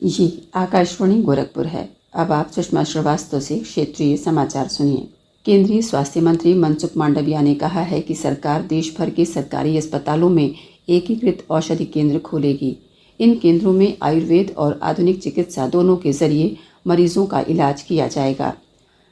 ये आकाशवाणी गोरखपुर है। अब आप सुषमा श्रीवास्तव से क्षेत्रीय समाचार सुनिए। केंद्रीय स्वास्थ्य मंत्री मनसुख मांडविया ने कहा है कि सरकार देश भर के सरकारी अस्पतालों में एकीकृत औषधि केंद्र खोलेगी। इन केंद्रों में आयुर्वेद और आधुनिक चिकित्सा दोनों के जरिए मरीजों का इलाज किया जाएगा।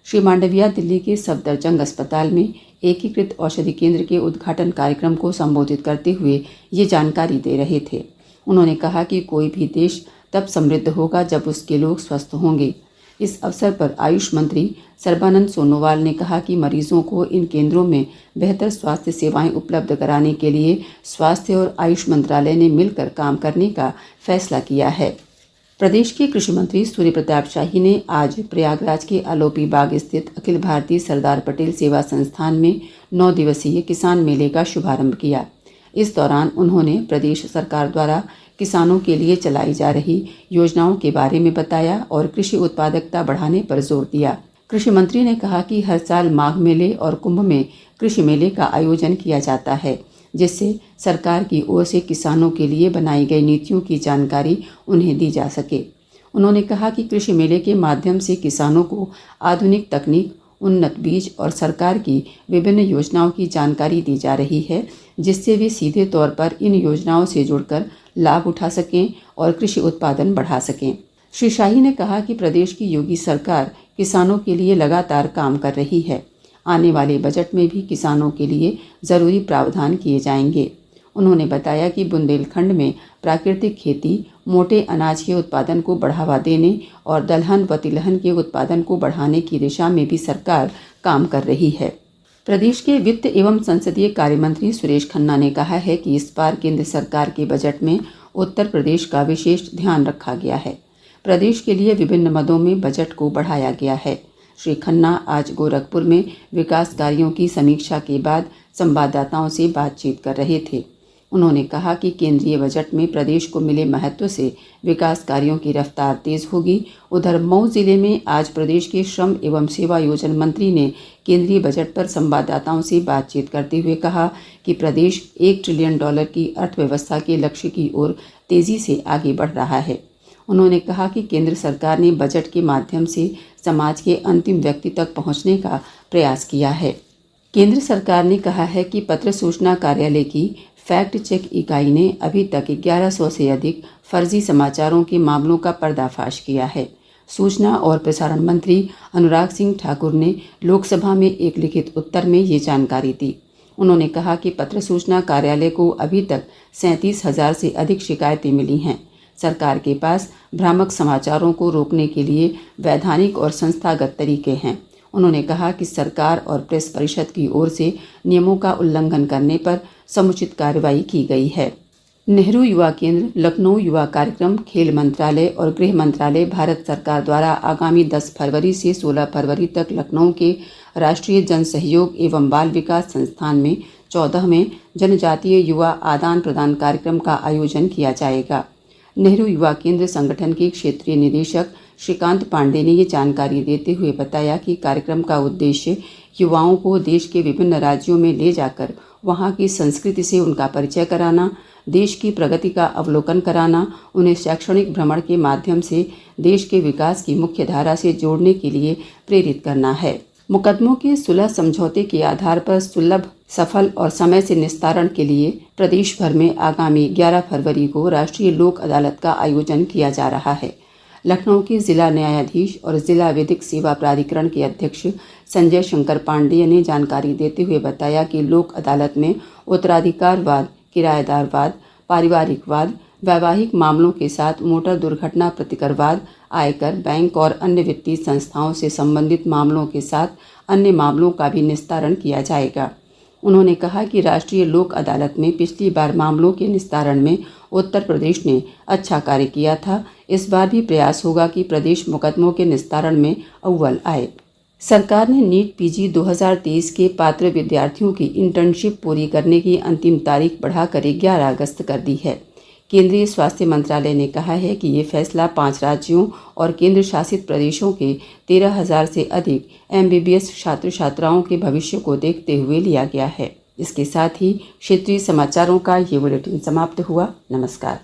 श्री मांडविया दिल्ली के सफदरजंग अस्पताल में एकीकृत औषधि केंद्र के उद्घाटन कार्यक्रम को संबोधित करते हुए ये जानकारी दे रहे थे। उन्होंने कहा कि कोई भी देश तब समृद्ध होगा जब उसके लोग स्वस्थ होंगे। इस अवसर पर आयुष मंत्री सर्बानंद सोनोवाल ने कहा कि मरीजों को इन केंद्रों में बेहतर स्वास्थ्य सेवाएं उपलब्ध कराने के लिए स्वास्थ्य और आयुष मंत्रालय ने मिलकर काम करने का फैसला किया है। प्रदेश के कृषि मंत्री सूर्य प्रताप शाही ने आज प्रयागराज के आलोपी बाग स्थित अखिल भारतीय सरदार पटेल सेवा संस्थान में 9 दिवसीय किसान मेले का शुभारंभ किया। इस दौरान उन्होंने प्रदेश सरकार द्वारा किसानों के लिए चलाई जा रही योजनाओं के बारे में बताया और कृषि उत्पादकता बढ़ाने पर जोर दिया। कृषि मंत्री ने कहा कि हर साल माघ मेले और कुंभ में कृषि मेले का आयोजन किया जाता है, जिससे सरकार की ओर से किसानों के लिए बनाई गई नीतियों की जानकारी उन्हें दी जा सके। उन्होंने कहा कि कृषि मेले के माध्यम से किसानों को आधुनिक तकनीक, उन्नत बीज और सरकार की विभिन्न योजनाओं की जानकारी दी जा रही है, जिससे वे सीधे तौर पर इन योजनाओं से जुड़कर लाभ उठा सकें और कृषि उत्पादन बढ़ा सकें। श्री शाही ने कहा कि प्रदेश की योगी सरकार किसानों के लिए लगातार काम कर रही है। आने वाले बजट में भी किसानों के लिए ज़रूरी प्रावधान किए जाएंगे। उन्होंने बताया कि बुंदेलखंड में प्राकृतिक खेती, मोटे अनाज के उत्पादन को बढ़ावा देने और दलहन व तिलहन के उत्पादन को बढ़ाने की दिशा में भी सरकार काम कर रही है। प्रदेश के वित्त एवं संसदीय कार्य मंत्री सुरेश खन्ना ने कहा है कि इस बार केंद्र सरकार के बजट में उत्तर प्रदेश का विशेष ध्यान रखा गया है। प्रदेश के लिए विभिन्न मदों में बजट को बढ़ाया गया है। श्री खन्ना आज गोरखपुर में विकास कार्यों की समीक्षा के बाद संवाददाताओं से बातचीत कर रहे थे। उन्होंने कहा कि केंद्रीय बजट में प्रदेश को मिले महत्व से विकास कार्यों की रफ्तार तेज होगी। उधर मऊ जिले में आज प्रदेश के श्रम एवं सेवा योजन मंत्री ने केंद्रीय बजट पर संवाददाताओं से बातचीत करते हुए कहा कि प्रदेश $1 ट्रिलियन की अर्थव्यवस्था के लक्ष्य की ओर तेजी से आगे बढ़ रहा है। उन्होंने कहा कि केंद्र सरकार ने बजट के माध्यम से समाज के अंतिम व्यक्ति तक पहुंचने का प्रयास किया है। केंद्र सरकार ने कहा है कि पत्र सूचना कार्यालय की फैक्ट चेक इकाई ने अभी तक 1100 से अधिक फर्जी समाचारों के मामलों का पर्दाफाश किया है। सूचना और प्रसारण मंत्री अनुराग सिंह ठाकुर ने लोकसभा में एक लिखित उत्तर में ये जानकारी दी। उन्होंने कहा कि पत्र सूचना कार्यालय को अभी तक 37,000 से अधिक शिकायतें मिली हैं। सरकार के पास भ्रामक समाचारों को रोकने के लिए वैधानिक और संस्थागत तरीके हैं। उन्होंने कहा कि सरकार और प्रेस परिषद की ओर से नियमों का उल्लंघन करने पर समुचित कार्रवाई की गई है। नेहरू युवा केंद्र, लखनऊ युवा कार्यक्रम, खेल मंत्रालय और गृह मंत्रालय भारत सरकार द्वारा आगामी 10 फरवरी से 16 फरवरी तक लखनऊ के राष्ट्रीय जन सहयोग एवं बाल विकास संस्थान में 14वें जनजातीय युवा आदान प्रदान कार्यक्रम का आयोजन किया जाएगा। नेहरू युवा केंद्र संगठन के क्षेत्रीय निदेशक श्रीकांत पांडे ने ये जानकारी देते हुए बताया कि कार्यक्रम का उद्देश्य युवाओं को देश के विभिन्न राज्यों में ले जाकर वहाँ की संस्कृति से उनका परिचय कराना, देश की प्रगति का अवलोकन कराना, उन्हें शैक्षणिक भ्रमण के माध्यम से देश के विकास की मुख्य धारा से जोड़ने के लिए प्रेरित करना है। मुकदमों के सुलह समझौते के आधार पर सुलभ, सफल और समय से निस्तारण के लिए प्रदेश भर में आगामी 11 फरवरी को राष्ट्रीय लोक अदालत का आयोजन किया जा रहा है। लखनऊ के जिला न्यायाधीश और जिला विधिक सेवा प्राधिकरण के अध्यक्ष संजय शंकर पांडेय ने जानकारी देते हुए बताया कि लोक अदालत में उत्तराधिकारवाद, किराएदारवाद, पारिवारिक वाद, वैवाहिक मामलों के साथ मोटर दुर्घटना प्रतिकरवाद, आयकर, बैंक और अन्य वित्तीय संस्थाओं से संबंधित मामलों के साथ अन्य मामलों का भी निस्तारण किया जाएगा। उन्होंने कहा कि राष्ट्रीय लोक अदालत में पिछली बार मामलों के निस्तारण में उत्तर प्रदेश ने अच्छा कार्य किया था। इस बार भी प्रयास होगा कि प्रदेश मुकदमों के निस्तारण में अव्वल आए। सरकार ने नीट पीजी 2023 के पात्र विद्यार्थियों की इंटर्नशिप पूरी करने की अंतिम तारीख बढ़ाकर 11 अगस्त कर दी है। केंद्रीय स्वास्थ्य मंत्रालय ने कहा है कि ये फैसला 5 राज्यों और केंद्र शासित प्रदेशों के 13,000 से अधिक MBBS छात्र छात्राओं के भविष्य को देखते हुए लिया गया है। इसके साथ ही क्षेत्रीय समाचारों का ये बुलेटिन समाप्त हुआ। नमस्कार।